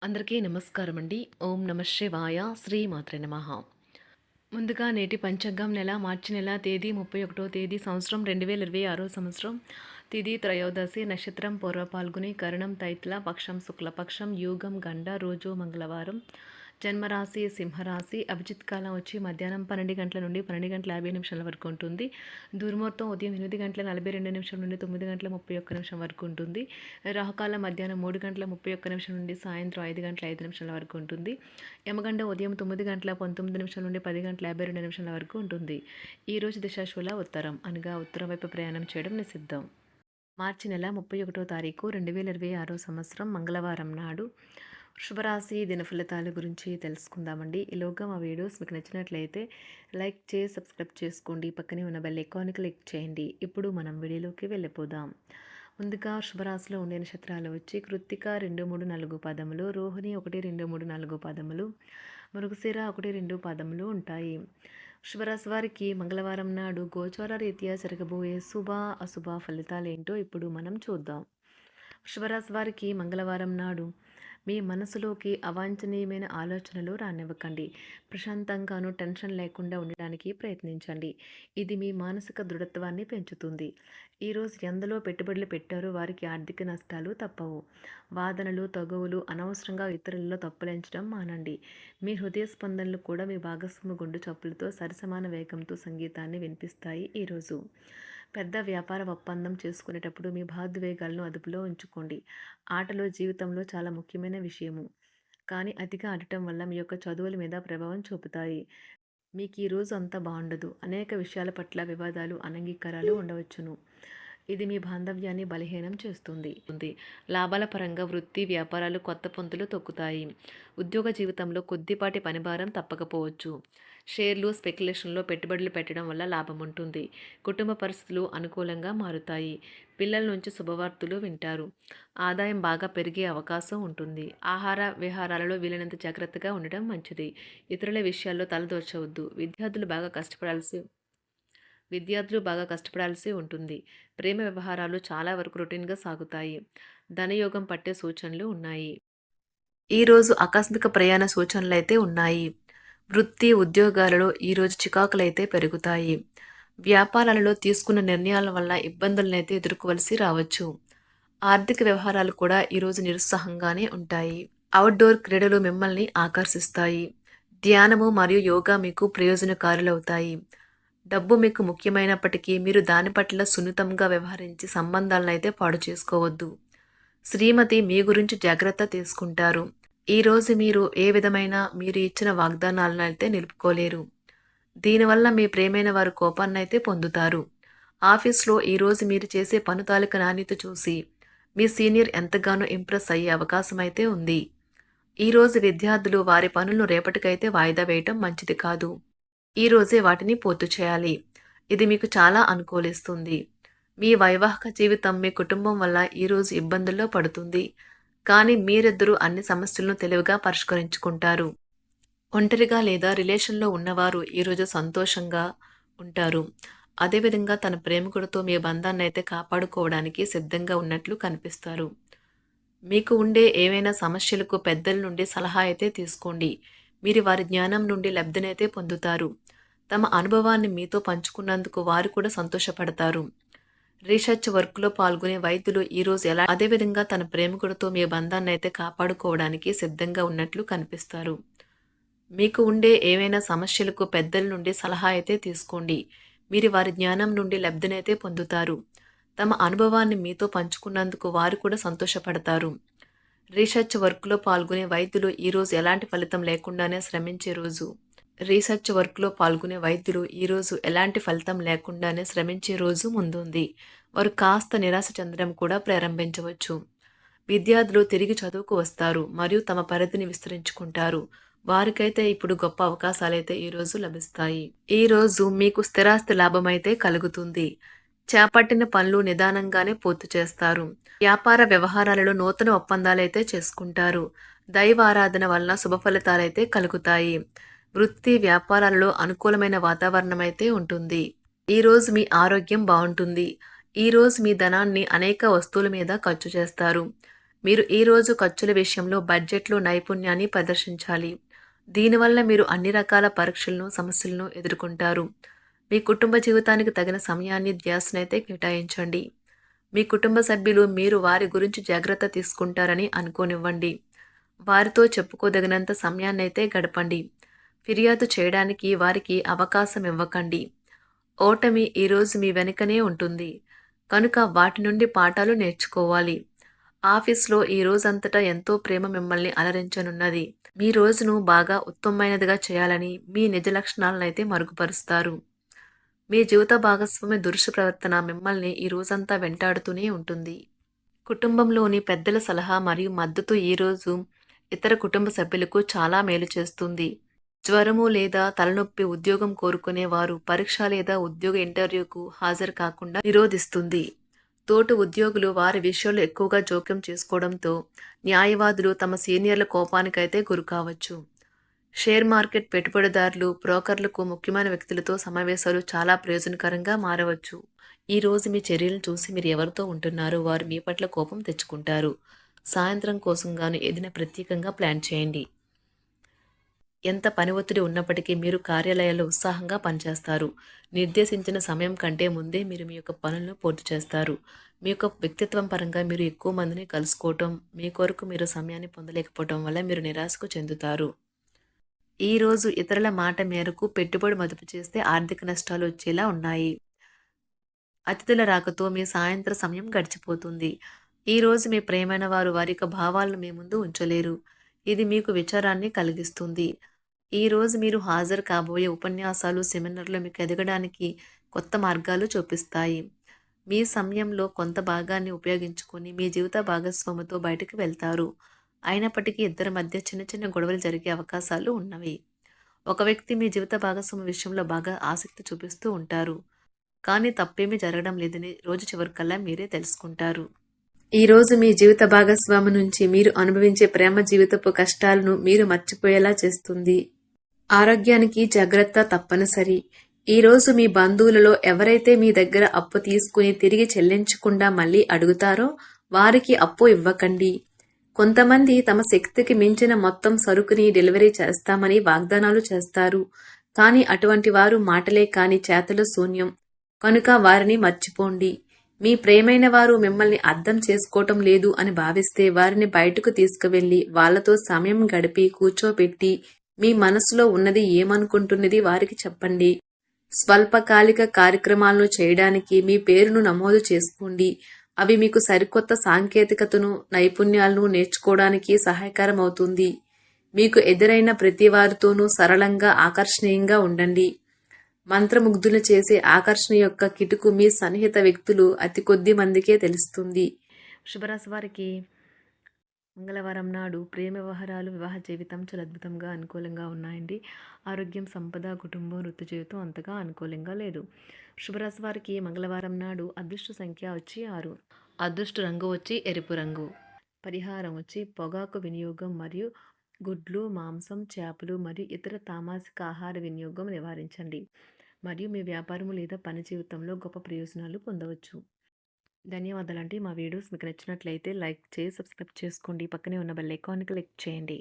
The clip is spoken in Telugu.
అందరికీ నమస్కారం అండి. ఓం నమ శివాయ. శ్రీమాత్రే నమః. ముందుగా నేటి పంచాంగం మార్చి నెల తేదీ 31వ తేదీ సంవత్సరం 2026 సంవత్సరం. తిథి త్రయోదశి, నక్షత్రం పూర్వ పాల్గొని, కరణం తైత్ల, పక్షం శుక్లపక్షం, యోగం గండ, రోజు మంగళవారం. జన్మరాశి సింహరాశి. అభిజిత్ కాలం వచ్చి మధ్యాహ్నం 12 గంటల నుండి 12 గంటల 50 నిమిషాల వరకు ఉంటుంది. దుర్ముహూర్తం ఉదయం 8 గంటల 42 నిమిషాల నుండి 9 గంటల 31 నిమిషం వరకు ఉంటుంది. రాహుకాలం మధ్యాహ్నం 3 గంటల 31 నిమిషం నుండి సాయంత్రం 5 గంటల 5 నిమిషాల వరకు ఉంటుంది. యమగండ ఉదయం 9 గంటల 19 నిమిషాల నుండి 10 గంటల 52 నిమిషాల వరకు ఉంటుంది. ఈరోజు దిశాశూల ఉత్తరం, అనగా ఉత్తరం వైపు ప్రయాణం చేయడం నిషిద్ధం. మార్చి నెల 31వ తారీఖు 2026 సంవత్సరం మంగళవారం నాడు శుభరాశి దినఫలితాల గురించి తెలుసుకుందామండి. ఈలోగా మా వీడియోస్ మీకు నచ్చినట్లయితే లైక్ చేసి సబ్స్క్రైబ్ చేసుకోండి. పక్కనే ఉన్న బెల్ ఐకాన్ని క్లిక్ చేయండి. ఇప్పుడు మనం వీడియోలోకి వెళ్ళిపోదాం. ముందుగా శుభరాశిలో ఉండే నక్షత్రాలు వచ్చి కృత్తిక 2, 3, 4 పాదములు, రోహిణి 1, 2, 3, 4 పాదములు, మృగశిర 1, 2 పాదములు ఉంటాయి. శుభరాశి వారికి మంగళవారం నాడు గోచార రీత్యా జరగబోయే శుభ అశుభ ఫలితాలేంటో ఇప్పుడు మనం చూద్దాం. శుభరాశి వారికి మంగళవారం నాడు మీ మనసులోకి అవాంఛనీయమైన ఆలోచనలు రానివ్వకండి. ప్రశాంతంగాను టెన్షన్ లేకుండా ఉండడానికి ప్రయత్నించండి. ఇది మీ మానసిక దృఢత్వాన్ని పెంచుతుంది. ఈరోజు ఎందులో పెట్టుబడులు పెట్టారో వారికి ఆర్థిక నష్టాలు తప్పవు. వాదనలు, తగువులు, అనవసరంగా ఇతరులలో తప్పులెంచడం మానండి. మీ హృదయ స్పందనలు కూడా మీ భాగస్వామి గుండు చప్పులతో సరిసమాన వేగంతో సంగీతాన్ని వినిపిస్తాయి. ఈరోజు పెద్ద వ్యాపార ఒప్పందం చేసుకునేటప్పుడు మీ భావోద్వేగాలను అదుపులో ఉంచుకోండి. ఆటలు జీవితంలో చాలా ముఖ్యమైన విషయము. కానీ అతిగా ఆడటం వల్ల మీ యొక్క చదువుల మీద ప్రభావం చూపుతాయి. మీకు ఈరోజు అంతా బాగుండదు. అనేక విషయాల పట్ల వివాదాలు, అనంగీకారాలు ఉండవచ్చును. ఇది మీ బాంధవ్యాన్ని బలహీనం చేస్తుంది. లాభాల పరంగా వృత్తి, వ్యాపారాలు కొత్త పొంతులు తొక్కుతాయి. ఉద్యోగ జీవితంలో కొద్దిపాటి పనిభారం తప్పకపోవచ్చు. షేర్లు, స్పెక్యులేషన్లో పెట్టుబడులు పెట్టడం వల్ల లాభం ఉంటుంది. కుటుంబ పరిస్థితులు అనుకూలంగా మారుతాయి. పిల్లల నుంచి శుభవార్తలు వింటారు. ఆదాయం బాగా పెరిగే అవకాశం ఉంటుంది. ఆహార విహారాలలో వీలైనంత జాగ్రత్తగా ఉండడం మంచిది. ఇతరుల విషయాల్లో తలదూర్చవద్దు. విద్యార్థులు బాగా కష్టపడాల్సి ఉంటుంది. ప్రేమ వ్యవహారాలు చాలా వరకు రొటీన్గా సాగుతాయి. ధనయోగం పట్టే సూచనలు ఉన్నాయి. ఈరోజు ఆకస్మిక ప్రయాణ సూచనలైతే ఉన్నాయి. వృత్తి, ఉద్యోగాలలో ఈరోజు చికాకులైతే పెరుగుతాయి. వ్యాపారాలలో తీసుకున్న నిర్ణయాల వల్ల ఇబ్బందులనైతే ఎదుర్కోవలసి రావచ్చు. ఆర్థిక వ్యవహారాలు కూడా ఈరోజు నిరుత్సాహంగానే ఉంటాయి. అవుట్డోర్ క్రీడలు మిమ్మల్ని ఆకర్షిస్తాయి. ధ్యానము మరియు యోగా మీకు ప్రయోజనకారులవుతాయి. డబ్బు మీకు ముఖ్యమైనప్పటికీ మీరు దాని పట్ల సున్నితంగా వ్యవహరించి సంబంధాలను అయితే పాడు చేసుకోవద్దు. శ్రీమతి మీ గురించి జాగ్రత్త తీసుకుంటారు. ఈరోజు మీరు ఏ విధమైన మీరు ఇచ్చిన వాగ్దానాలను అయితే నిలుపుకోలేరు. దీనివల్ల మీ ప్రేమైన వారు కోపాన్నైతే పొందుతారు. ఆఫీస్లో ఈరోజు మీరు చేసే పను తాలూకు నాణ్యత చూసి మీ సీనియర్ ఎంతగానో ఇంప్రెస్ అయ్యే అవకాశం అయితే ఉంది. ఈరోజు విద్యార్థులు వారి పనులను రేపటికైతే వాయిదా వేయటం మంచిది కాదు. ఈరోజే వాటిని పూర్తి చేయాలి. ఇది మీకు చాలా అనుకూలిస్తుంది. మీ వైవాహిక జీవితం మీ కుటుంబం వల్ల ఈరోజు ఇబ్బందుల్లో పడుతుంది. కానీ మీరిద్దరూ అన్ని సమస్యలను తెలివిగా పరిష్కరించుకుంటారు. ఒంటరిగా లేదా రిలేషన్లో ఉన్నవారు ఈరోజు సంతోషంగా ఉంటారు. అదేవిధంగా తన ప్రేమికుడితో మీ బంధాన్ని అయితే కాపాడుకోవడానికి సిద్ధంగా ఉన్నట్లు కనిపిస్తారు. మీకు ఉండే ఏవైనా సమస్యలకు పెద్దల నుండి సలహా అయితే తీసుకోండి. మీరు వారి జ్ఞానం నుండి లబ్ధినైతే పొందుతారు. తమ అనుభవాన్ని మీతో పంచుకున్నందుకు వారు కూడా సంతోషపడతారు. రీసెర్చ్ వర్క్లో పాల్గొనే వైద్యులు ఈరోజు అదేవిధంగా తన ప్రేమికుడితో మీ బంధాన్ని అయితే కాపాడుకోవడానికి సిద్ధంగా ఉన్నట్లు కనిపిస్తారు. మీకు ఉండే ఏవైనా సమస్యలకు పెద్దల నుండి సలహా అయితే తీసుకోండి. మీరు వారి జ్ఞానం నుండి లబ్ధినైతే పొందుతారు. తమ అనుభవాన్ని మీతో పంచుకున్నందుకు వారు కూడా సంతోషపడతారు. రీసెర్చ్ వర్క్లో పాల్గొనే వైద్యులు ఈరోజు ఎలాంటి ఫలితం లేకుండానే శ్రమించే రోజు. ఎలాంటి ఫలితం లేకుండానే శ్రమించే రోజు ముందుంది. వారు కాస్త నిరాశ చెందడం కూడా ప్రారంభించవచ్చు. విద్యార్థులు తిరిగి చదువుకు వస్తారు మరియు తమ పరిధిని విస్తరించుకుంటారు. వారికైతే ఇప్పుడు గొప్ప అవకాశాలైతే ఈరోజు లభిస్తాయి. ఈరోజు మీకు స్థిరాస్తి లాభమైతే కలుగుతుంది. చేపట్టిన పనులు నిదానంగానే పూర్తి చేస్తారు. వ్యాపార వ్యవహారాలలో నూతన ఒప్పందాలైతే చేసుకుంటారు. దైవ ఆరాధన వలన శుభ ఫలితాలైతే కలుగుతాయి. వృత్తి, వ్యాపారాలలో అనుకూలమైన వాతావరణం అయితే ఉంటుంది. ఈరోజు మీ ఆరోగ్యం బాగుంటుంది. ఈరోజు మీ ధనాన్ని అనేక వస్తువుల మీద ఖర్చు చేస్తారు. మీరు ఈరోజు ఖర్చుల విషయంలో బడ్జెట్లో నైపుణ్యాన్ని ప్రదర్శించాలి. దీనివల్ల మీరు అన్ని రకాల పరీక్షలను, సమస్యలను ఎదుర్కొంటారు. మీ కుటుంబ జీవితానికి తగిన సమయాన్ని, ధ్యాసనైతే కేటాయించండి. మీ కుటుంబ సభ్యులు మీరు వారి గురించి జాగ్రత్త తీసుకుంటారని అనుకోనివ్వండి. వారితో చెప్పుకోదగినంత సమయాన్నైతే గడపండి. ఫిర్యాదు చేయడానికి వారికి అవకాశం ఇవ్వకండి. ఓటమి ఈరోజు మీ వెనుకనే ఉంటుంది. కనుక వాటి నుండి పాఠాలు నేర్చుకోవాలి. ఆఫీస్‌లో ఈ రోజంతటా ఎంతో ప్రేమ మిమ్మల్ని అలరించనున్నది. మీ రోజును బాగా ఉత్తమమైనదిగా చేయాలని మీ నిజ లక్షణాలనైతే మరుగుపరుస్తారు. మీ జీవిత భాగస్వామి దురుసు ప్రవర్తన మిమ్మల్ని ఈ రోజంతా వెంటాడుతూనే ఉంటుంది. కుటుంబంలోని పెద్దల సలహా మరియు మద్దతు ఈరోజు ఇతర కుటుంబ సభ్యులకు చాలా మేలు చేస్తుంది. జ్వరము లేదా తలనొప్పి ఉద్యోగం కోరుకునేవారు పరీక్ష లేదా ఉద్యోగ ఇంటర్వ్యూకు హాజరు కాకుండా నిరోధిస్తుంది. తోటి ఉద్యోగులు వారి విషయాల్లో ఎక్కువగా జోక్యం చేసుకోవడంతో న్యాయవాదులు తమ సీనియర్ల కోపానికైతే గురికావచ్చు. షేర్ మార్కెట్ పెట్టుబడిదారులు, బ్రోకర్లకు ముఖ్యమైన వ్యక్తులతో సమావేశాలు చాలా ప్రయోజనకరంగా మారవచ్చు. ఈ రోజు మీ చర్యలను చూసి మీరు ఎవరితో ఉంటున్నారో వారు మీ పట్ల కోపం తెచ్చుకుంటారు. సాయంత్రం కోసం గాను ఏదైనా ప్రత్యేకంగా ప్లాన్ చేయండి. ఎంత పని ఒత్తిడి ఉన్నప్పటికీ మీరు కార్యాలయాల్లో ఉత్సాహంగా పనిచేస్తారు. నిర్దేశించిన సమయం కంటే ముందే మీరు మీ యొక్క పనులను పూర్తి చేస్తారు. మీ యొక్క వ్యక్తిత్వం పరంగా మీరు ఎక్కువ మందిని కలుసుకోవటం, మీ కొరకు మీరు సమయాన్ని పొందలేకపోవటం వల్ల మీరు నిరాశకు చెందుతారు. ఈరోజు ఇతరుల మాట మేరకు పెట్టుబడి మదుపు చేస్తే ఆర్థిక నష్టాలు వచ్చేలా ఉన్నాయి. అతిథుల రాకతో మీ సాయంత్ర సమయం గడిచిపోతుంది. ఈరోజు మీ ప్రియమైన వారు వారి యొక్క భావాలను మీ ముందు ఉంచలేరు. ఇది మీకు విచారాన్ని కలిగిస్తుంది. ఈరోజు మీరు హాజరు కాబోయే ఉపన్యాసాలు, సెమినార్లు మీకు ఎదగడానికి కొత్త మార్గాలు చూపిస్తాయి. మీ సమయంలో కొంత భాగాన్ని ఉపయోగించుకొని మీ జీవిత భాగస్వామితో బయటకు వెళ్తారు. అయినప్పటికీ ఇద్దరి మధ్య చిన్న చిన్న గొడవలు జరిగే అవకాశాలు ఉన్నవి. ఒక వ్యక్తి మీ జీవిత భాగస్వామి విషయంలో బాగా ఆసక్తి చూపిస్తూ ఉంటారు. కానీ తప్పేమీ జరగడం లేదని రోజు చివరికల్లా మీరే తెలుసుకుంటారు. ఈరోజు మీ జీవిత భాగస్వామి నుంచి మీరు అనుభవించే ప్రేమ జీవితపు కష్టాలను మీరు మర్చిపోయేలా చేస్తుంది. ఆరోగ్యానికి జాగ్రత్త తప్పనిసరి. ఈరోజు మీ బంధువులలో ఎవరైతే మీ దగ్గర అప్పు తీసుకుని తిరిగి చెల్లించకుండా మళ్ళీ అడుగుతారో వారికి అప్పు ఇవ్వకండి. కొంతమంది తమ శక్తికి మించిన మొత్తం సరుకుని డెలివరీ చేస్తామని వాగ్దానాలు చేస్తారు. కానీ అటువంటి వారు మాటలే కాని చేతలు శూన్యం. కనుక వారిని మర్చిపోండి. మీ ప్రియమైన వారు మిమ్మల్ని అర్థం చేసుకోవటం లేదు అని భావిస్తే వారిని బయటకు తీసుకువెళ్ళి వాళ్లతో సమయం గడిపి కూర్చోబెట్టి మీ మనసులో ఉన్నది ఏమనుకుంటున్నది వారికి చెప్పండి. స్వల్పకాలిక కార్యక్రమాలను చేయడానికి మీ పేరును నమోదు చేసుకోండి. అవి మీకు సరికొత్త సాంకేతికతను, నైపుణ్యాలను నేర్చుకోవడానికి సహాయకరం అవుతుంది. మీకు ఎదురైన ప్రతి వారితోనూ సరళంగా, ఆకర్షణీయంగా ఉండండి. మంత్రముగ్ధులు చేసే ఆకర్షణ యొక్క కిటుకు మీ సన్నిహిత వ్యక్తులు అతి కొద్ది మందికే తెలుస్తుంది. శుభరాశి వారికి మంగళవారం నాడు ప్రేమ వ్యవహారాలు, వివాహ జీవితం చాలా అద్భుతంగా అనుకూలంగా ఉన్నాయండి. ఆరోగ్యం, సంపద, కుటుంబం, వృత్తి జీవితం అంతగా అనుకూలంగా లేదు. శుభరాశి వారికి మంగళవారం నాడు అదృష్ట సంఖ్య వచ్చి 6, అదృష్ట రంగు వచ్చి ఎరుపు రంగు, పరిహారం వచ్చి పొగాకు వినియోగం మరియు గుడ్లు, మాంసం, చేపలు మరియు ఇతర తామసిక ఆహార వినియోగం నివారించండి మరియు మీ వ్యాపారము లేదా పని జీవితంలో గొప్ప ప్రయోజనాలు పొందవచ్చు. ధన్యవాదాలండి. మా వీడియోస్ మీకు నచ్చినట్లయితే లైక్ చేసి సబ్స్క్రైబ్ చేసుకోండి. పక్కనే ఉన్న బెల్ ఐకాన్ని క్లిక్ చేయండి.